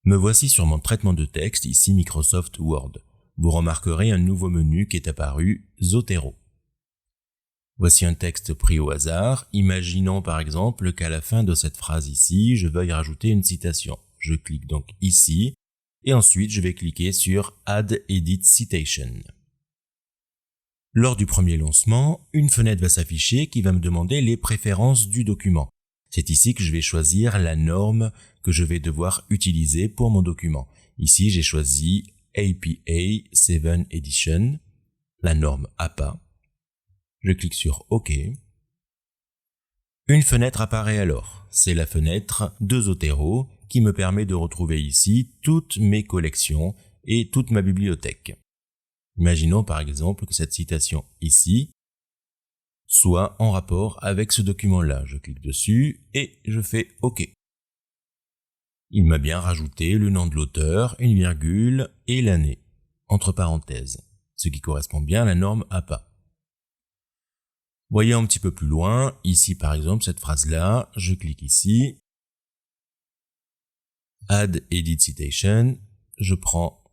Me voici sur mon traitement de texte, ici Microsoft Word. Vous remarquerez un nouveau menu qui est apparu, Zotero. Voici un texte pris au hasard. Imaginons par exemple qu'à la fin de cette phrase ici, je veuille rajouter une citation. Je clique donc ici, et ensuite je vais cliquer sur Add Edit Citation. Lors du premier lancement, une fenêtre va s'afficher qui va me demander les préférences du document. C'est ici que je vais choisir la norme que je vais devoir utiliser pour mon document. Ici, j'ai choisi APA 7 Edition, la norme APA. Je clique sur OK. Une fenêtre apparaît alors. C'est la fenêtre de Zotero qui me permet de retrouver ici toutes mes collections et toute ma bibliothèque. Imaginons par exemple que cette citation ici soit en rapport avec ce document-là. Je clique dessus et je fais OK. Il m'a bien rajouté le nom de l'auteur, une virgule et l'année, entre parenthèses, ce qui correspond bien à la norme APA. Voyons un petit peu plus loin, ici par exemple cette phrase-là, je clique ici, Add Edit Citation, je prends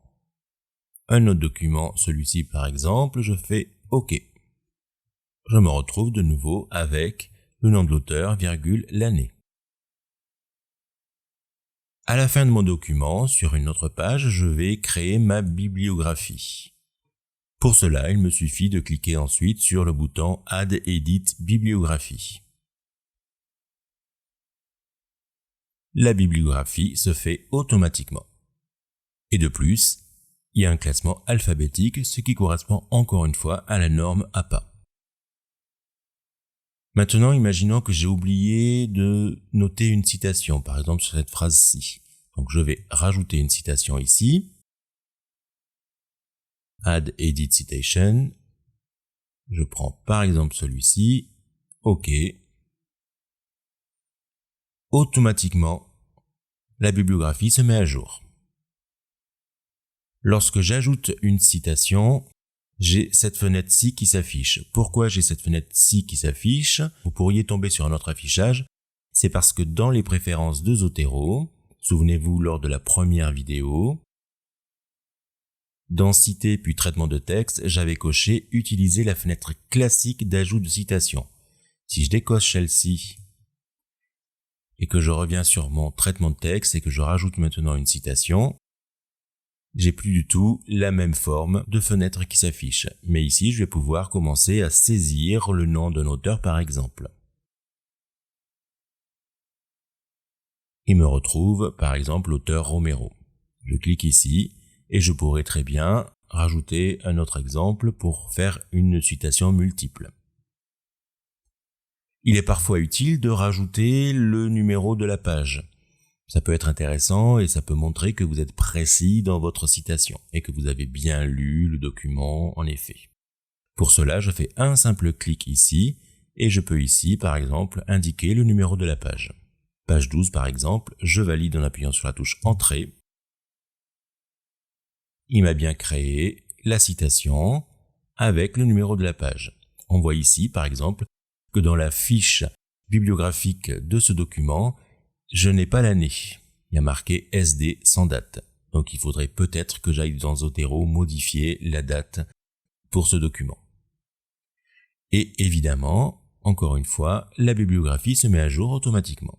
un autre document, celui-ci par exemple, je fais OK. Je me retrouve de nouveau avec le nom de l'auteur, virgule, l'année. À la fin de mon document, sur une autre page, je vais créer ma bibliographie. Pour cela, il me suffit de cliquer ensuite sur le bouton Add Edit Bibliographie. La bibliographie se fait automatiquement. Et de plus, il y a un classement alphabétique, ce qui correspond encore une fois à la norme APA. Maintenant, imaginons que j'ai oublié de noter une citation, par exemple sur cette phrase-ci. Donc je vais rajouter une citation ici. Add Edit Citation. Je prends par exemple celui-ci. OK. Automatiquement, la bibliographie se met à jour. Lorsque j'ajoute une citation, j'ai cette fenêtre-ci qui s'affiche. Pourquoi j'ai cette fenêtre-ci qui s'affiche? Vous pourriez tomber sur un autre affichage. C'est parce que dans les préférences de Zotero, souvenez-vous lors de la première vidéo, dans Citer puis Traitement de texte, j'avais coché Utiliser la fenêtre classique d'ajout de citation. Si je décoche celle-ci et que je reviens sur mon traitement de texte et que je rajoute maintenant une citation, j'ai plus du tout la même forme de fenêtre qui s'affiche. Mais ici, je vais pouvoir commencer à saisir le nom d'un auteur par exemple. Il me retrouve par exemple l'auteur Romero. Je clique ici et je pourrais très bien rajouter un autre exemple pour faire une citation multiple. Il est parfois utile de rajouter le numéro de la page. Ça peut être intéressant et ça peut montrer que vous êtes précis dans votre citation et que vous avez bien lu le document en effet. Pour cela, je fais un simple clic ici et je peux ici, par exemple, indiquer le numéro de la page. Page 12 par exemple, je valide en appuyant sur la touche Entrée. Il m'a bien créé la citation avec le numéro de la page. On voit ici, par exemple, que dans la fiche bibliographique de ce document, je n'ai pas l'année. Il y a marqué SD sans date. Donc il faudrait peut-être que j'aille dans Zotero modifier la date pour ce document. Et évidemment, encore une fois, la bibliographie se met à jour automatiquement.